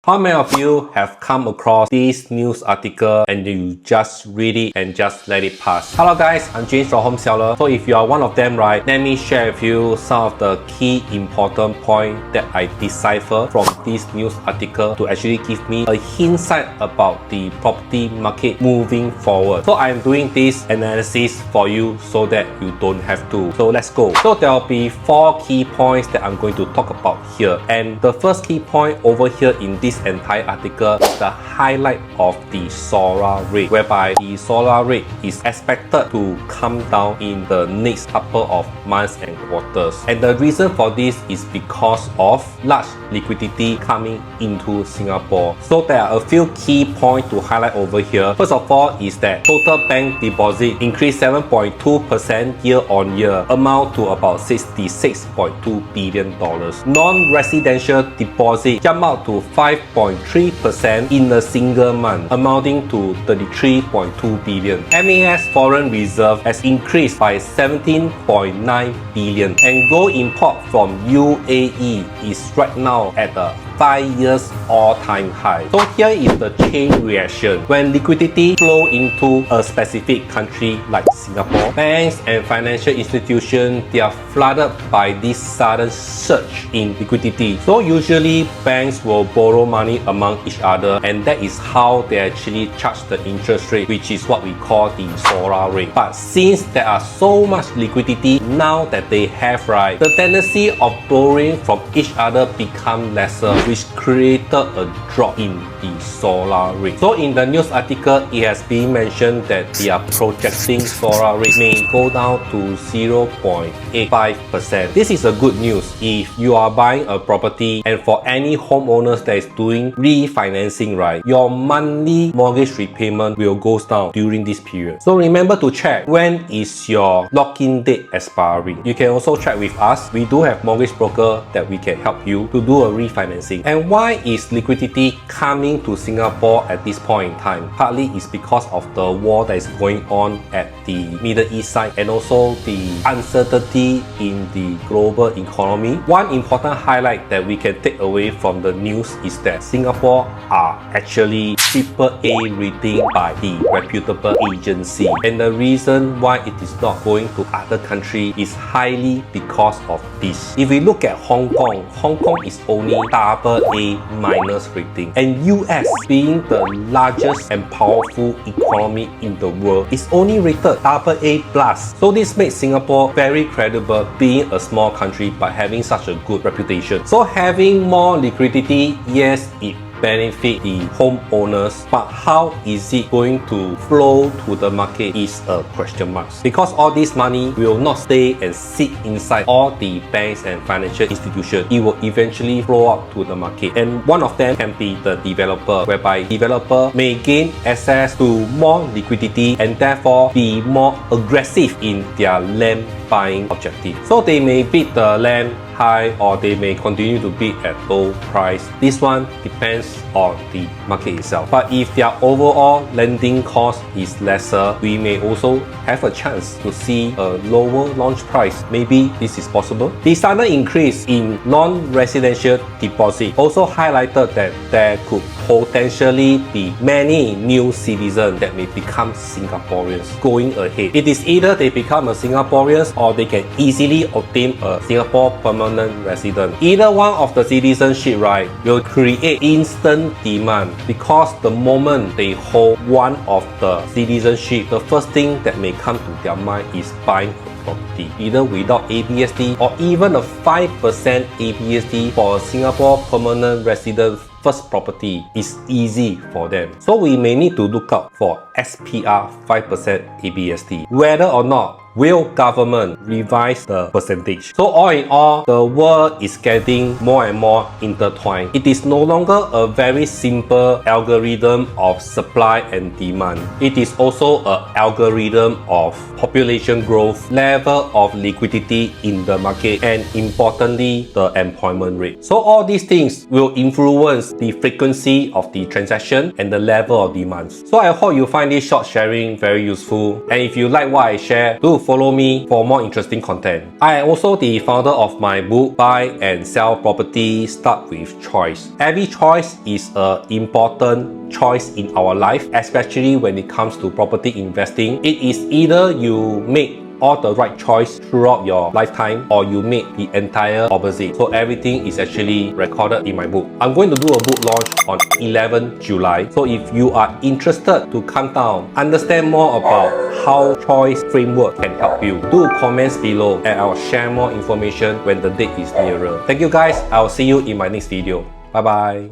How many of you have come across this news article and you just read it and just let it pass? Hello guys, I'm James from Home Seller. So if you are one of them, right, let me share with you some of the key important points that I decipher from this news article to actually give me a insight about the property market moving forward. So I'm doing this analysis for you so that you don't have to. So let's go. So there will be 4 key points that I'm going to talk about here. And the first key point over here in this entire article is the highlight of the SORA rate, whereby the SORA rate is expected to come down in the next couple of months and quarters. And the reason for this is because of large liquidity coming into Singapore. So there are a few key points to highlight over here. First of all is that total bank deposit increased 7.2% year on year, amount to about $66.2 billion. Non-residential deposit jumped out to 5.3% in a single month, amounting to $33.2 billion. MAS foreign reserve has increased by 17.9 billion, and gold import from UAE is right now at a 5 years all-time high. So here is the chain reaction. When liquidity flow into a specific country like Singapore, banks and financial institutions, they are flooded by this sudden surge in liquidity. So usually banks will borrow money among each other, and that is how they actually charge the interest rate, which is what we call the SORA rate. But since there are so much liquidity now that they have, right, the tendency of borrowing from each other become lesser, which created a drop in the SORA rate. So in the news article, it has been mentioned that they are projecting SORA rate may go down to 0.85%. This is a good news if you are buying a property, and for any homeowners that is doing refinancing, right, your monthly mortgage repayment will go down during this period. So remember to check when is your lock-in date expiring. You can also check with us. We do have mortgage broker that we can help you to do a refinancing. And why is liquidity coming to Singapore at this point in time? Partly is because of the war that is going on at the Middle East side, and also the uncertainty in the global economy. One important highlight that we can take away from the news is that Singapore are actually AAA rating by the reputable agency. And the reason why it is not going to other countries is highly because of this. If we look at Hong Kong, Hong Kong is only AA- rating, and US, being the largest and powerful economy in the world, is only rated AA+. So this makes Singapore very credible, being a small country but having such a good reputation. So having more liquidity, yes, it benefit the homeowners, but how is it going to flow to the market is a question mark, because all this money will not stay and sit inside all the banks and financial institutions. It will eventually flow out to the market, and one of them can be the developer, whereby developer may gain access to more liquidity and therefore be more aggressive in their land buying objective. So they may bid the land high, or they may continue to bid at low price. This one depends on the market itself. But if their overall lending cost is lesser, we may also have a chance to see a lower launch price. Maybe this is possible. The sudden increase in non-residential deposit also highlighted that there could potentially be many new citizens that may become Singaporeans going ahead. It is either they become a Singaporeans or they can easily obtain a Singapore permanent resident. Either one of the citizenship, right, will create instant demand, because the moment they hold one of the citizenship, the first thing that may come to their mind is buying a property, either without ABSD or even a 5% ABSD for a Singapore permanent resident. First property is easy for them. So we may need to look out for SPR 5% ABSD. Whether or not will government revise the percentage? So all in all, the world is getting more and more intertwined. It is no longer a very simple algorithm of supply and demand. It is also an algorithm of population growth, level of liquidity in the market, and importantly, the employment rate. So all these things will influence the frequency of the transaction, and the level of demands. So I hope you find this short sharing very useful, and if you like what I share, do follow me for more interesting content. I am also the founder of my book, Buy and Sell Property Start with Choice. Every choice is an important choice in our life, especially when it comes to property investing. It is either you make all the right choice throughout your lifetime, or you make the entire opposite. So everything is actually recorded in my book. I'm going to do a book launch on 11 July. So if you are interested to come down, understand more about how choice framework can help you, do comments below and I'll share more information when the date is nearer. Thank you guys. I'll see you in my next video. Bye bye.